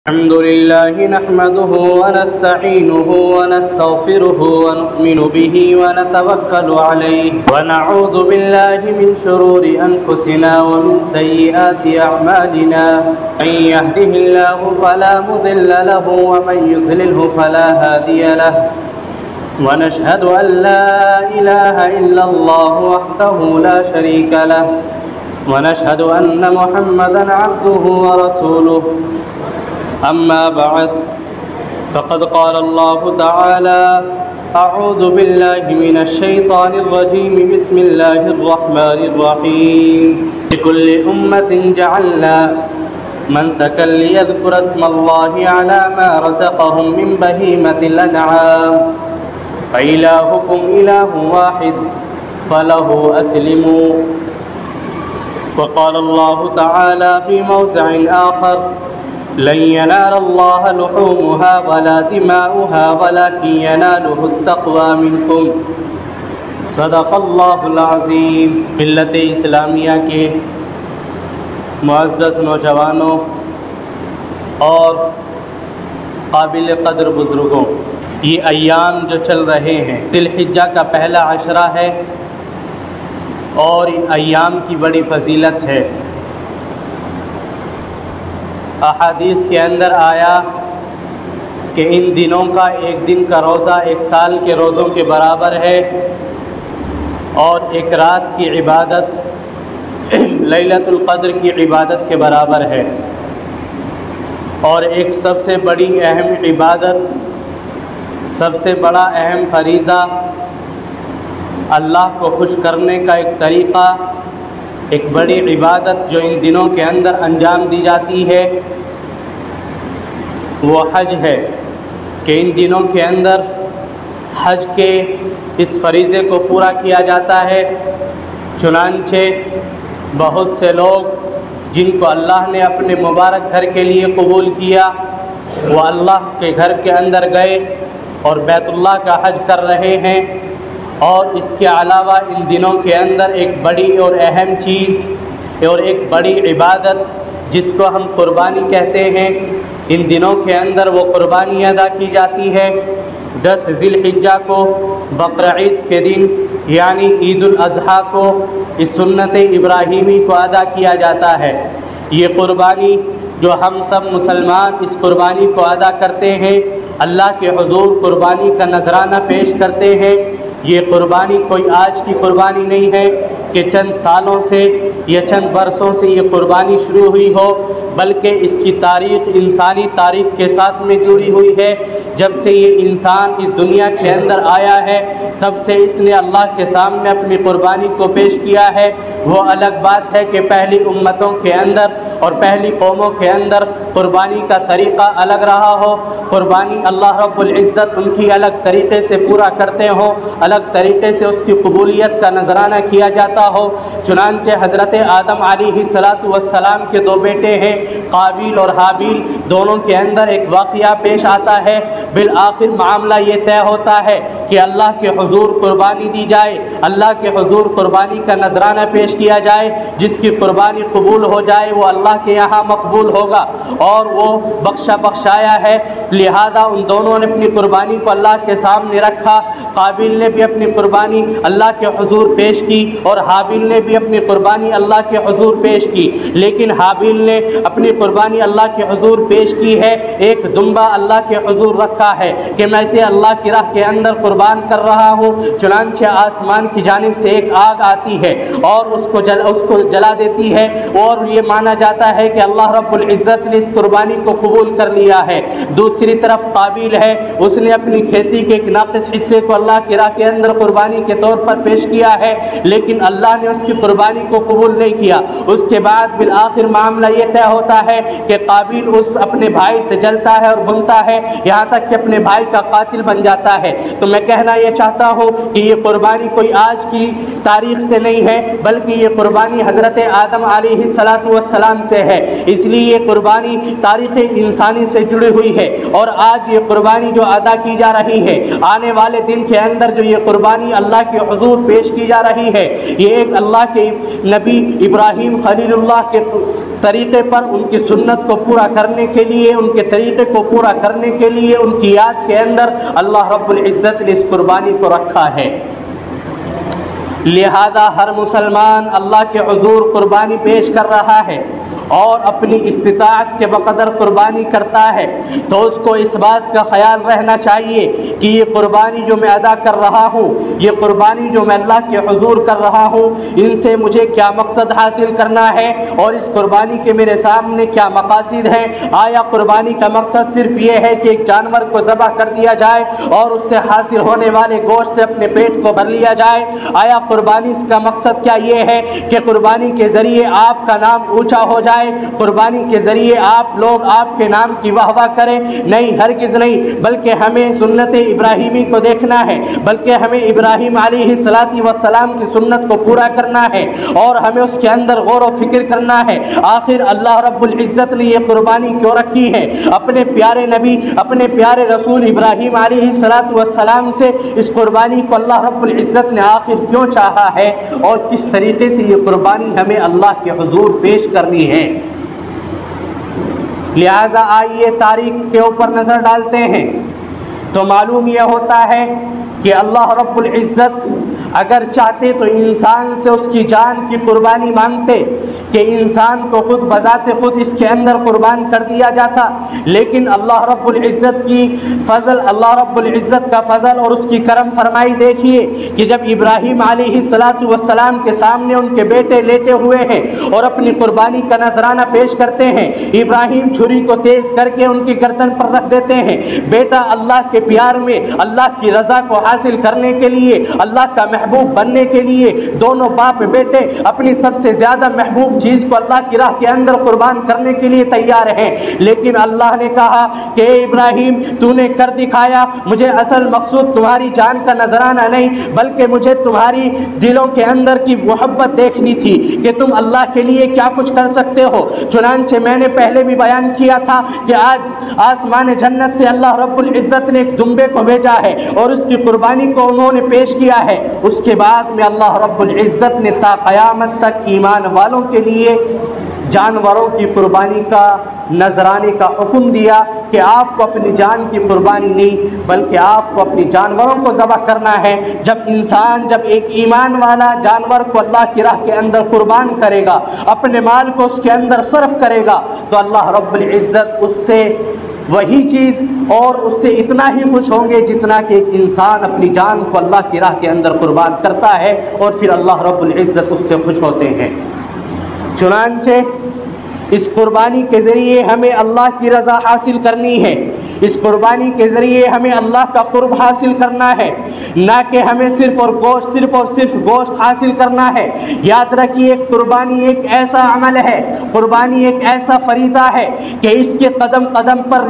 الحمد لله نحمده ونستعينه ونستغفره ونؤمن به ونتوكل عليه ونعوذ بالله من شرور أنفسنا ومن سيئات أعمالنا من يهده الله فلا مضل له ومن يضلله فلا هادي له ونشهد أن لا إله إلا الله وحده لا شريك له ونشهد أن محمدا عبده ورسوله أما بعد فقد قال الله تعالى أعوذ بالله من الشيطان الرجيم بسم الله الرحمن الرحيم لكل أمة جعلنا منسكا ليذكر اسم الله على ما رزقهم من بهيمة الأنعام فإلهكم إله واحد فله أسلموا وقال الله تعالى في موضع آخر لن ينال الله لحومها ولا دماؤها ولكن يناله التقوى منكم صدق اللہ العظیم۔ ملت اسلامیہ کے معزز نوجوانوں اور قابل قدر بزرگوں، یہ ایام جو چل رہے ہیں ذی الحجہ کا پہلا عشرہ ہے اور ان ایام کی بڑی فضیلت ہے۔ احادیث کے اندر آیا کہ ان دنوں کا ایک دن کا روزہ ایک سال کے روزوں کے برابر ہے، اور ایک رات کی عبادت لیلۃ القدر کی عبادت کے برابر ہے، اور ایک سب سے بڑی اہم عبادت، سب سے بڑا اہم فریضہ، اللہ کو خوش کرنے کا ایک طریقہ، ایک بڑی عبادت جو ان دنوں کے اندر انجام دی جاتی ہے وہ حج ہے، کہ ان دنوں کے اندر حج کے اس فریضے کو پورا کیا جاتا ہے۔ چنانچہ بہت سے لوگ جن کو اللہ نے اپنے مبارک گھر کے لیے قبول کیا، وہ اللہ کے گھر کے اندر گئے اور بیت اللہ کا حج کر رہے ہیں۔ اور اس کے علاوہ ان دنوں کے اندر ایک بڑی اور اہم چیز اور ایک بڑی عبادت جس کو ہم قربانی کہتے ہیں، ان دنوں کے اندر وہ قربانی ادا کی جاتی ہے۔ 10 ذی الحجہ کو بقرعید کے دن یعنی عید الاضحیٰ کو اس سنت ابراہیمی کو ادا کیا جاتا ہے۔ یہ قربانی جو ہم سب مسلمان اس قربانی کو ادا کرتے ہیں، اللہ کے حضور قربانی کا نذرانہ پیش کرتے ہیں۔ یہ قربانی کوئی آج کی قربانی نہیں ہے کہ چند سالوں سے یا چند برسوں سے یہ قربانی شروع ہوئی ہو، بلکہ اس کی تاریخ انسانی تاریخ کے ساتھ میں جڑی ہوئی ہے۔ جب سے یہ انسان اس دنیا کے اندر آیا ہے تب سے اس نے اللہ کے سامنے اپنی قربانی کو پیش کیا ہے۔ وہ الگ بات ہے کہ پہلی امتوں کے اندر اور پہلی قوموں کے اندر قربانی کا طریقہ الگ رہا ہو، قربانی اللہ رب العزت ان کی الگ طریقے سے پورا کرتے ہوں، الگ طریقے سے اس کی قبولیت کا نذرانہ کیا جاتا ہو۔ چنانچہ حضرت آدم علیہ السلام کے 2 بیٹے ہیں، قابیل اور حابیل، دونوں کے اندر ایک واقعہ پیش آتا ہے۔ بالآخر معاملہ یہ طے ہوتا ہے کہ اللہ کے حضور قربانی دی جائے، اللہ کے حضور قربانی کا نذرانہ پیش کیا جائے۔ جس کی قربانی قبول ہو جائے وہ اللہ کے یہاں مقبول ہوگا اور وہ بخشایا ہے۔ لہذا ان دونوں نے اپنی قربانی کو اللہ کے سامنے رکھا۔ قابیل نے بھی اپنی قربانی اللہ کے حضور پیش کی اور حابیل نے بھی اپنی قربانی اللہ کے حضور پیش کی، لیکن حابیل نے اپنی قربانی اللہ کے حضور پیش کی ہے، ایک دمبا اللہ کے حضور رکھا ہے کہ میں اسے اللہ کی راہ کے اندر قربان کر رہا ہوں۔ چنانچہ آسمان کی جانب سے ایک آگ آتی ہے اور اس کو جلا دیتی ہے، اور یہ مانا جاتا ہے کہ اللہ رب العزت نے اس قربانی کو قبول کر لیا ہے۔ دوسری طرف قابیل ہے، اس نے اپنی کھیتی کے ایک ناقص حصے کو اللہ کی راہ کے اندر قربانی کے طور پر پیش کیا ہے، لیکن اللہ نے اس کی قربانی کو قبول نہیں کیا۔ اس کے بعد بالآخر معاملہ یہ طے ہوتا ہے کہ قابیل اس اپنے بھائی سے جلتا ہے اور بنتا ہے، یہاں تک کہ اپنے بھائی کا قاتل بن جاتا ہے۔ تو میں کہنا یہ چاہتا ہوں کہ یہ قربانی کوئی آج کی تاریخ سے نہیں ہے، بلکہ یہ قربانی حضرت آدم علیہ السلام سے ہے، اس لیے یہ قربانی تاریخ انسانی سے جڑی ہوئی ہے، اور آج یہ قربانی جو ادا کی جا رہی ہے، آنے والے دن کے اندر جو یہ قربانی اللہ کے حضور پیش کی جا رہی ہے، یہ ایک اللہ کے نبی ابراہیم خلیل اللہ کے طریقے پر ان کی سنت کو پورا کرنے کے لیے، ان کے طریقے کو پورا کرنے کے لیے، ان کی یاد کے اندر اللہ رب العزت نے اس قربانی کو رکھا ہے۔ لہذا ہر مسلمان اللہ کے حضور قربانی پیش کر رہا ہے اور اپنی استطاعت کے بقدر قربانی کرتا ہے، تو اس کو اس بات کا خیال رہنا چاہیے کہ یہ قربانی جو میں ادا کر رہا ہوں، یہ قربانی جو میں اللہ کے حضور کر رہا ہوں، ان سے مجھے کیا مقصد حاصل کرنا ہے اور اس قربانی کے میرے سامنے کیا مقاصد ہیں۔ آیا قربانی کا مقصد صرف یہ ہے کہ ایک جانور کو ذبح کر دیا جائے اور اس سے حاصل ہونے والے گوشت سے اپنے پیٹ کو بھر لیا جائے؟ آیا قربانی کا مقصد کیا یہ ہے کہ قربانی کے ذریعے آپ کا نام اونچا ہو جائے، قربانی کے ذریعے آپ لوگ آپ کے نام کی واہ واہ کریں؟ نہیں، ہرگز نہیں، بلکہ ہمیں سنت ابراہیمی کو دیکھنا ہے، بلکہ ہمیں ابراہیم علیہ السلام کی سنت کو پورا کرنا ہے، اور ہمیں اس کے اندر غور و فکر کرنا ہے آخر اللہ رب العزت نے یہ قربانی کیوں رکھی ہے، اپنے پیارے نبی، اپنے پیارے رسول ابراہیم علیہ السلام سے اس قربانی کو اللہ رب العزت نے آخر کیوں چاہا ہے، اور کس طریقے سے یہ قربانی ہمیں اللہ کے حضور پیش کرنی ہے۔ لہٰذا آئیے تاریخ کے اوپر نظر ڈالتے ہیں تو معلوم یہ ہوتا ہے کہ اللہ رب العزت اگر چاہتے تو انسان سے اس کی جان کی قربانی مانگتے کہ انسان کو خود بذات خود اس کے اندر قربان کر دیا جاتا، لیکن اللہ رب العزت کی فضل، اللہ رب العزت کا فضل اور اس کی کرم فرمائی دیکھیے کہ جب ابراہیم علیہ السلام کے سامنے ان کے بیٹے لیٹے ہوئے ہیں اور اپنی قربانی کا نذرانہ پیش کرتے ہیں، ابراہیم چھری کو تیز کر کے ان کی گردن پر رکھ دیتے ہیں۔ بیٹا اللہ کے پیار میں، اللہ کی رضا کو حاصل کرنے کے لیے، اللہ کا محبوب بننے کے لیے دونوں باپ بیٹے اپنی سب سے زیادہ محبوب چیز کو اللہ کی راہ کے اندر قربان کرنے کے لیے تیار ہیں، لیکن اللہ نے کہا کہ اے ابراہیم تو نے کر دکھایا، مجھے اصل مقصود تمہاری جان کا نذرانہ نہیں بلکہ مجھے تمہاری دلوں کے اندر کی محبت دیکھنی تھی کہ تم اللہ کے لیے کیا کچھ کر سکتے ہو۔ چنانچہ میں نے پہلے بھی بیان کیا تھا کہ آج آسمان جنت سے اللہ رب العزت نے ایک دمبے کو بھیجا ہے اور اس کی قربانی کو انہوں نے پیش کیا ہے۔ اس کے بعد میں اللہ رب العزت نے تا قیامت تک ایمان والوں کے لیے جانوروں کی قربانی کا نذرانے کا حکم دیا کہ آپ کو اپنی جان کی قربانی نہیں بلکہ آپ کو اپنی جانوروں کو ذبح کرنا ہے۔ جب ایک ایمان والا جانور کو اللہ کی راہ کے اندر قربان کرے گا، اپنے مال کو اس کے اندر صرف کرے گا، تو اللہ رب العزت اس سے وہی چیز اور اس سے اتنا ہی خوش ہوں گے جتنا کہ ایک انسان اپنی جان کو اللہ کی راہ کے اندر قربان کرتا ہے، اور پھر اللہ رب العزت اس سے خوش ہوتے ہیں۔ چنانچہ اس قربانی کے ذریعے ہمیں اللہ کی رضا حاصل کرنی ہے، اس قربانی کے ذریعے ہمیں اللہ کا قرب حاصل کرنا ہے، نہ کہ ہمیں صرف اور صرف گوشت حاصل کرنا ہے۔ یاد رکھیے قربانی ایک ایسا عمل ہے، قربانی ایک ایسا فریضہ ہے کہ اس کے قدم قدم پر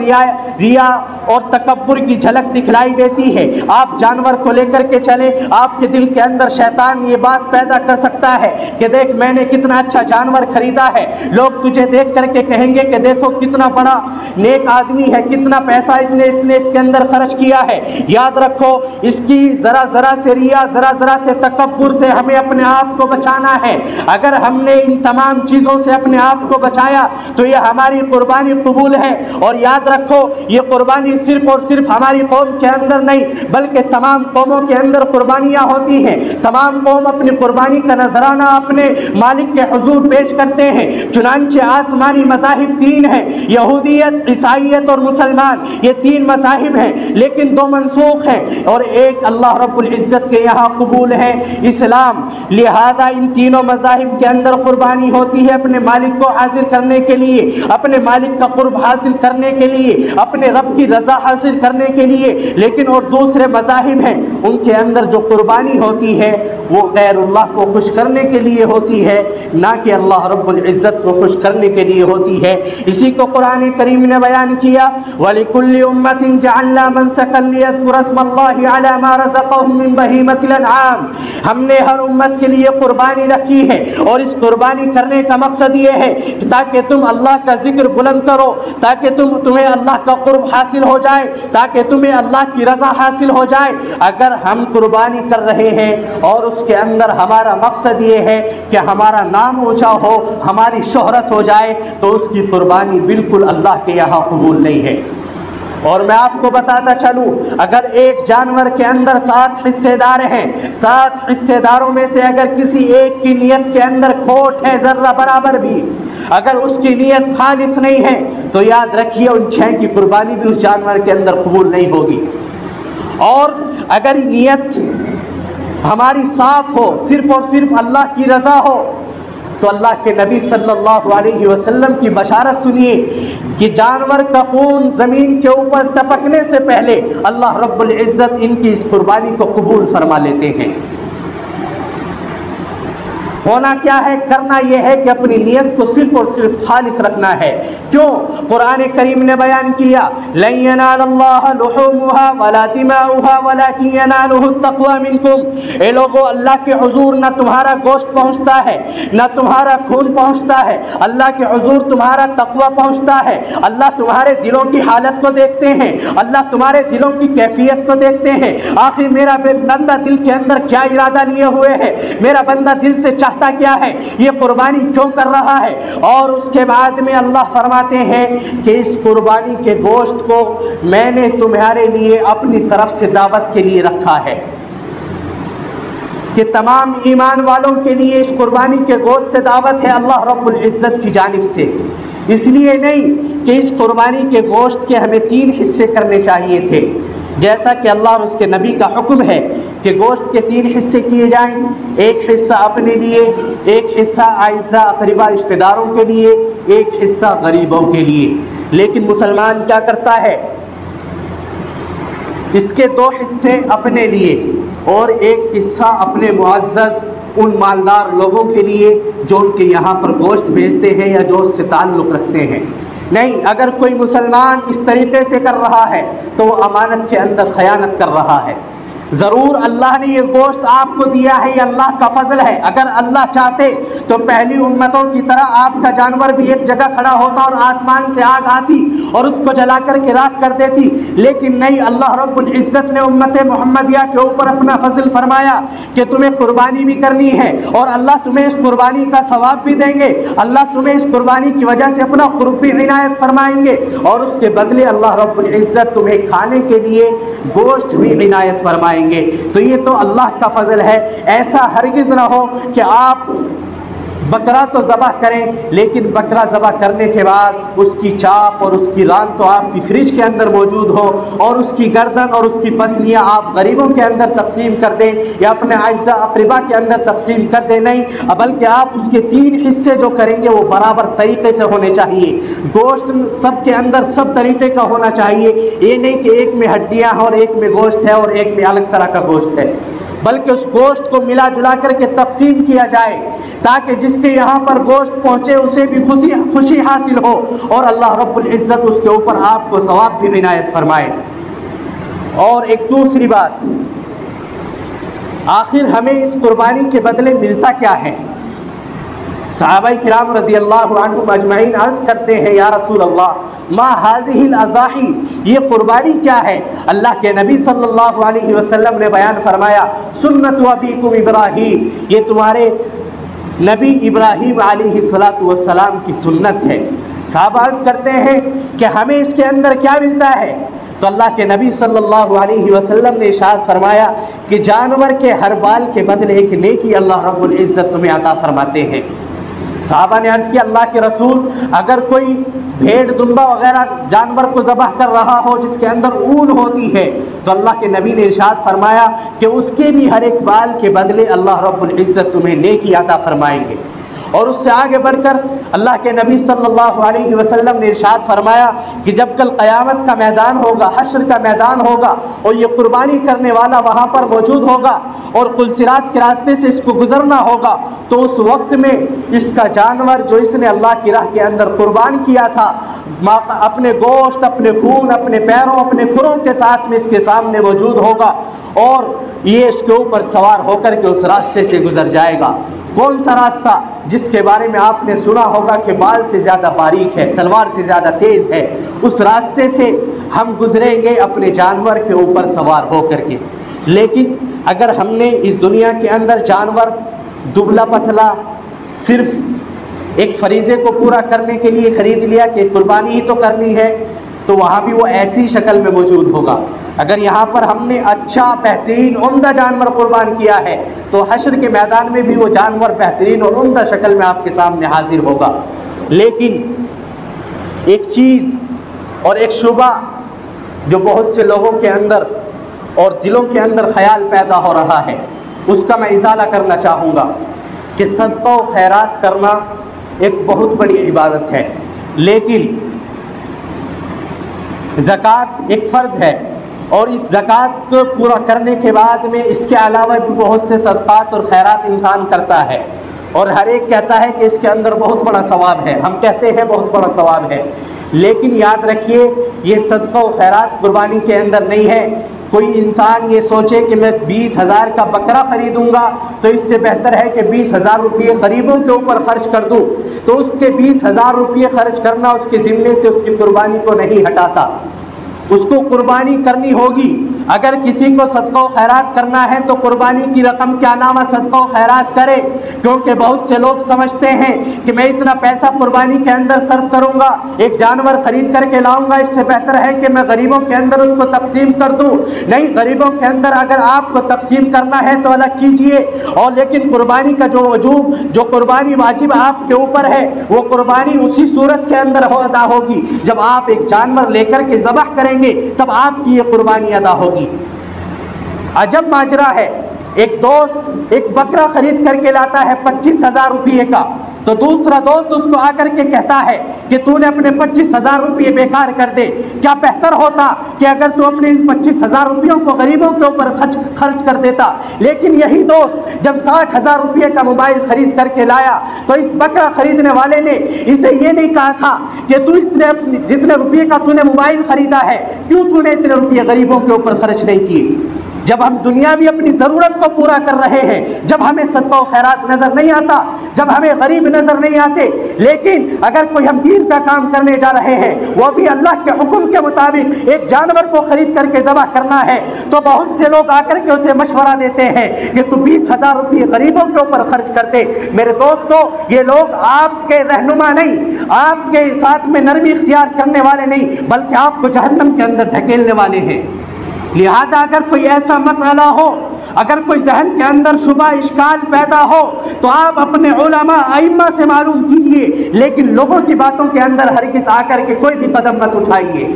ریا اور تکبر کی جھلک دکھلائی دیتی ہے۔ آپ جانور کو لے کر کے چلیں، آپ کے دل کے اندر شیطان یہ بات پیدا کر سکتا ہے کہ دیکھ میں نے کتنا اچھا جانور خریدا ہے، لوگ تجھے دیکھ کر کے کہیں گے کہ دیکھو کتنا بڑا نیک آدمی ہے، کتنا پیسہ اس نے اس کے اندر خرچ کیا ہے۔ یاد رکھو اس کی ذرا سے ریا، ذرا سے تکبر سے ہمیں اپنے آپ کو بچانا ہے۔ اگر ہم نے ان تمام چیزوں سے اپنے آپ کو بچایا تو یہ ہماری قربانی قبول ہے۔ اور یاد رکھو یہ قربانی صرف اور صرف ہماری قوم کے اندر نہیں بلکہ تمام قوموں کے اندر قربانیاں ہوتی ہیں۔ تمام قوم اپنی قربانی کا نذرانہ اپنے مالک کے حضور پیش کرتے ہیں۔ چنانچہ آسمانی مذاہب تین ہیں، یہودیت، عیسائیت اور مسلمان، یہ تین مذاہب ہیں لیکن دو منسوخ ہیں اور ایک اللہ رب العزت کے یہاں قبول ہے، اسلام۔ لہذا ان تینوں مذاہب کے اندر قربانی ہوتی ہے اپنے مالک کو حاصل کرنے کے لیے، اپنے مالک کا قرب حاصل کرنے کے لیے، اپنے رب کی رضا حاصل کرنے کے لیے، لیکن اور دوسرے مذاہب ہیں ان کے اندر جو قربانی ہوتی ہے وہ غیر اللہ کو خوش کرنے کے لیے ہوتی ہے، نہ کہ اللہ رب العزت کو خوش کرنے کرنے کے لیے ہوتی ہے۔ اسی کو قرآن کریم نے بیان کیا، وَلِكُلِّ أُمَّةٍ جَعَلْنَا مَنْسَكًا لِيَذْكُرَ اسْمَ اللَّهِ عَلَى مَا رَزَقَهُم مِّن بَهِيمَةِ الْأَنْعَامِ، ہم نے ہر امت کے لیے قربانی رکھی ہے، اور اس قربانی کرنے کا مقصد یہ ہے کہ تاکہ تم اللہ کا ذکر بلند کرو، تاکہ تمہیں اللہ کا قرب حاصل ہو جائے، تاکہ تمہیں اللہ کی رضا حاصل ہو جائے۔ اگر ہم قربانی کر رہے ہیں اور اس کے اندر ہمارا مقصد یہ ہے کہ ہمارا نام اونچا ہو، ہماری شہرت ہو جائے، تو اس کی قربانی بالکل اللہ کے یہاں قبول نہیں ہے۔ اور میں آپ کو بتاتا چلوں، اگر ایک جانور کے اندر 7 حصے دار ہیں، 7 حصے داروں میں سے اگر کسی ایک کی نیت کے اندر کھوٹ ہے ذرہ برابر بھی، اگر اس کی نیت خالص نہیں ہے، تو یاد رکھیے ان 6 کی قربانی بھی اس جانور کے اندر قبول نہیں ہوگی۔ اور اگر نیت ہماری صاف ہو، صرف اور صرف اللہ کی رضا ہو، تو اللہ کے نبی صلی اللہ علیہ وسلم کی بشارت سنیے کہ جانور کا خون زمین کے اوپر ٹپکنے سے پہلے اللہ رب العزت ان کی اس قربانی کو قبول فرما لیتے ہیں۔ ہونا کیا ہے؟ کرنا یہ ہے کہ اپنی نیت کو صرف اور صرف خالص رکھنا ہے۔ کیوں؟ قرآن کریم نے بیان کیا، لَن يَنَالَ اللَّهَ لُحُومُهَا وَلَا دِمَاؤُهَا وَلَكِن يَنَالُهُ التَّقْوَىٰ مِنكُمْ۔ اے لوگو، اللہ کے حضور نہ تمہارا گوشت پہنچتا ہے، نہ تمہارا خون پہنچتا ہے، اللہ کے حضور تمہارا تقویٰ پہنچتا ہے۔ اللہ تمہارے دلوں کی حالت کو دیکھتے ہیں، اللہ تمہارے دلوں کی کیفیت کو دیکھتے ہیں۔ آخر میرا بندہ دل کے اندر کیا ارادہ لیے ہوئے ہے، میرا بندہ دل سے چاہتا کیا ہے، یہ قربانی کیوں کر رہا ہے۔ اور اس کے بعد میں اللہ فرماتے ہیں کہ اس قربانی کے گوشت کو میں نے تمہارے لیے اپنی طرف سے دعوت کے لیے رکھا ہے، کہ تمام ایمان والوں کے لیے اس قربانی کے گوشت سے دعوت ہے اللہ رب العزت کی جانب سے۔ اس لیے نہیں کہ اس قربانی کے گوشت کے ہمیں 3 حصے کرنے چاہیے تھے، جیسا کہ اللہ اور اس کے نبی کا حکم ہے کہ گوشت کے 3 حصے کیے جائیں، ایک حصہ اپنے لیے، ایک حصہ اعزاء اقرباء رشتہ داروں کے لیے، ایک حصہ غریبوں کے لیے۔ لیکن مسلمان کیا کرتا ہے؟ اس کے 2 حصے اپنے لیے اور ایک حصہ اپنے معزز ان مالدار لوگوں کے لیے جو ان کے یہاں پر گوشت بیچتے ہیں یا جو اس سے تعلق رکھتے ہیں۔ نہیں، اگر کوئی مسلمان اس طریقے سے کر رہا ہے تو وہ امانت کے اندر خیانت کر رہا ہے۔ ضرور اللہ نے یہ گوشت آپ کو دیا ہے، یہ اللہ کا فضل ہے۔ اگر اللہ چاہتے تو پہلی امتوں کی طرح آپ کا جانور بھی ایک جگہ کھڑا ہوتا اور آسمان سے آگ آتی اور اس کو جلا کر کے راکھ کر دیتی، لیکن نہیں، اللہ رب العزت نے امت محمدیہ کے اوپر اپنا فضل فرمایا کہ تمہیں قربانی بھی کرنی ہے، اور اللہ تمہیں اس قربانی کا ثواب بھی دیں گے، اللہ تمہیں اس قربانی کی وجہ سے اپنا قرب بھی عنایت فرمائیں گے، اور اس کے بدلے اللہ رب العزت تمہیں کھانے کے لیے گوشت بھی عنایت فرمائیں گے۔ تو یہ تو اللہ کا فضل ہے۔ ایسا ہرگز نہ ہو کہ آپ بکرا تو ذبح کریں، لیکن بکرا ذبح کرنے کے بعد اس کی چاپ اور اس کی ران تو آپ کی فریج کے اندر موجود ہو، اور اس کی گردن اور اس کی پسلیاں آپ غریبوں کے اندر تقسیم کر دیں یا اپنے اعزاء اقربا کے اندر تقسیم کر دیں۔ نہیں، بلکہ آپ اس کے 3 حصے جو کریں گے وہ برابر طریقے سے ہونے چاہیے۔ گوشت سب کے اندر سب طریقے کا ہونا چاہیے، یہ نہیں کہ ایک میں ہڈیاں ہیں اور ایک میں گوشت ہے اور ایک میں الگ طرح کا گوشت ہے، بلکہ اس گوشت کو ملا جلا کر کے تقسیم کیا جائے تاکہ جس کے یہاں پر گوشت پہنچے اسے بھی خوشی حاصل ہو، اور اللہ رب العزت اس کے اوپر آپ کو ثواب بھی عنایت فرمائے۔ اور ایک دوسری بات، آخر ہمیں اس قربانی کے بدلے ملتا کیا ہے؟ صحابہ کرام رضی اللہ عنہم اجمعین عرض کرتے ہیں، یا رسول اللہ ما هذه الاضاحی، یہ قربانی کیا ہے؟ اللہ کے نبی صلی اللہ علیہ وسلم نے بیان فرمایا، سنت ابیکم ابراہیم، یہ تمہارے نبی ابراہیم علیہ السلام کی سنت ہے۔ صحابہ عرض کرتے ہیں کہ ہمیں اس کے اندر کیا ملتا ہے؟ تو اللہ کے نبی صلی اللہ علیہ وسلم نے ارشاد فرمایا کہ جانور کے ہر بال کے بدلے ایک نیکی اللہ رب العزت تمہیں عطا فرماتے ہیں۔ صحابہ نے عرض کیا، اللہ کے رسول، اگر کوئی بھیڑ دمبا وغیرہ جانور کو ذبح کر رہا ہو جس کے اندر اون ہوتی ہے، تو اللہ کے نبی نے ارشاد فرمایا کہ اس کے بھی ہر ایک بال کے بدلے اللہ رب العزت تمہیں نیکی عطا فرمائیں گے۔ اور اس سے آگے بڑھ کر اللہ کے نبی صلی اللہ علیہ وسلم نے ارشاد فرمایا کہ جب کل قیامت کا میدان ہوگا، حشر کا میدان ہوگا اور یہ قربانی کرنے والا وہاں پر موجود ہوگا اور قلصرات کے راستے سے اس کو گزرنا ہوگا، تو اس وقت میں اس کا جانور جو اس نے اللہ کی راہ کے اندر قربان کیا تھا، اپنے گوشت، اپنے خون، اپنے پیروں، اپنے کھروں کے ساتھ میں اس کے سامنے موجود ہوگا اور یہ اس کے اوپر سوار ہو کر کے اس راستے سے گزر جائے گا۔ کون سا راستہ؟ جس کے بارے میں آپ نے سنا ہوگا کہ بال سے زیادہ باریک ہے، تلوار سے زیادہ تیز ہے، اس راستے سے ہم گزریں گے اپنے جانور کے اوپر سوار ہو کر کے۔ لیکن اگر ہم نے اس دنیا کے اندر جانور دبلا پتلا صرف ایک فریضے کو پورا کرنے کے لیے خرید لیا کہ قربانی ہی تو کرنی ہے، تو وہاں بھی وہ ایسی شکل میں موجود ہوگا۔ اگر یہاں پر ہم نے اچھا بہترین عمدہ جانور قربان کیا ہے تو حشر کے میدان میں بھی وہ جانور بہترین اور عمدہ شکل میں آپ کے سامنے حاضر ہوگا۔ لیکن ایک چیز اور ایک شبہ جو بہت سے لوگوں کے اندر اور دلوں کے اندر خیال پیدا ہو رہا ہے، اس کا میں ازالہ کرنا چاہوں گا کہ صدقہ و خیرات کرنا ایک بہت بڑی عبادت ہے، لیکن زکوٰۃ ایک فرض ہے اور اس زکوٰۃ کو پورا کرنے کے بعد میں اس کے علاوہ بھی بہت سے صدقات اور خیرات انسان کرتا ہے اور ہر ایک کہتا ہے کہ اس کے اندر بہت بڑا ثواب ہے، ہم کہتے ہیں بہت بڑا ثواب ہے، لیکن یاد رکھیے یہ صدقہ و خیرات قربانی کے اندر نہیں ہے۔ کوئی انسان یہ سوچے کہ میں 20,000 کا بکرا خریدوں گا تو اس سے بہتر ہے کہ 20,000 روپئے غریبوں کے اوپر خرچ کر دوں، تو اس کے 20,000 روپئے خرچ کرنا اس کے ذمے سے اس کی قربانی کو نہیں ہٹاتا، اس کو قربانی کرنی ہوگی۔ اگر کسی کو صدقہ و خیرات کرنا ہے تو قربانی کی رقم کے علاوہ صدقہ و خیرات کرے، کیونکہ بہت سے لوگ سمجھتے ہیں کہ میں اتنا پیسہ قربانی کے اندر صرف کروں گا، ایک جانور خرید کر کے لاؤں گا، اس سے بہتر ہے کہ میں غریبوں کے اندر اس کو تقسیم کر دوں۔ نہیں، غریبوں کے اندر اگر آپ کو تقسیم کرنا ہے تو الگ کیجئے، اور لیکن قربانی کا جو قربانی واجب آپ کے اوپر ہے وہ قربانی اسی صورت کے اندر ادا ہوگی جب آپ ایک جانور لے کر کے ذبح کریں گے، تب آپ کی یہ قربانی ادا ہوگی۔ عجب ماجرا ہے، ایک دوست ایک بکرا خرید کر کے لاتا ہے 25,000 روپئے کا، تو دوسرا دوست اس کو آ کر کے کہتا ہے کہ تو نے اپنے 25,000 روپئے بیکار کر دے۔ کیا بہتر ہوتا کہ اگر تو اپنے ان 25,000 روپیوں کو غریبوں کے اوپر خرچ کر دیتا؟ لیکن یہی دوست جب 60,000 روپئے کا موبائل خرید کر کے لایا تو اس بکرا خریدنے والے نے اسے یہ نہیں کہا تھا کہ تو جتنے روپئے کا تو نے موبائل خریدا ہے کیوں تو نے اتنے روپئے غریبوں کے اوپر خرچ نہیں کیے؟ جب ہم دنیاوی اپنی ضرورت کو پورا کر رہے ہیں، جب ہمیں صدقہ و خیرات نظر نہیں آتا، جب ہمیں غریب نظر نہیں آتے، لیکن اگر کوئی ہم دین کا کام کرنے جا رہے ہیں وہ بھی اللہ کے حکم کے مطابق ایک جانور کو خرید کر کے ذبح کرنا ہے، تو بہت سے لوگ آ کر کے اسے مشورہ دیتے ہیں کہ تو 20,000 روپئے غریبوں کے اوپر خرچ کرتے۔ میرے دوستو، یہ لوگ آپ کے رہنما نہیں، آپ کے ساتھ میں نرمی اختیار کرنے والے نہیں، بلکہ آپ کو جہنم کے اندر دھکیلنے والے ہیں۔ لہذا اگر کوئی ایسا مسئلہ ہو، اگر کوئی ذہن کے اندر شبہ اشکال پیدا ہو تو آپ اپنے علماء ائمہ سے معلوم کیجئے، لیکن لوگوں کی باتوں کے اندر ہرگز آ کر کے کوئی بھی قدم مت اٹھائیے۔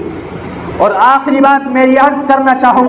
اور آخری بات میری عرض کرنا چاہوں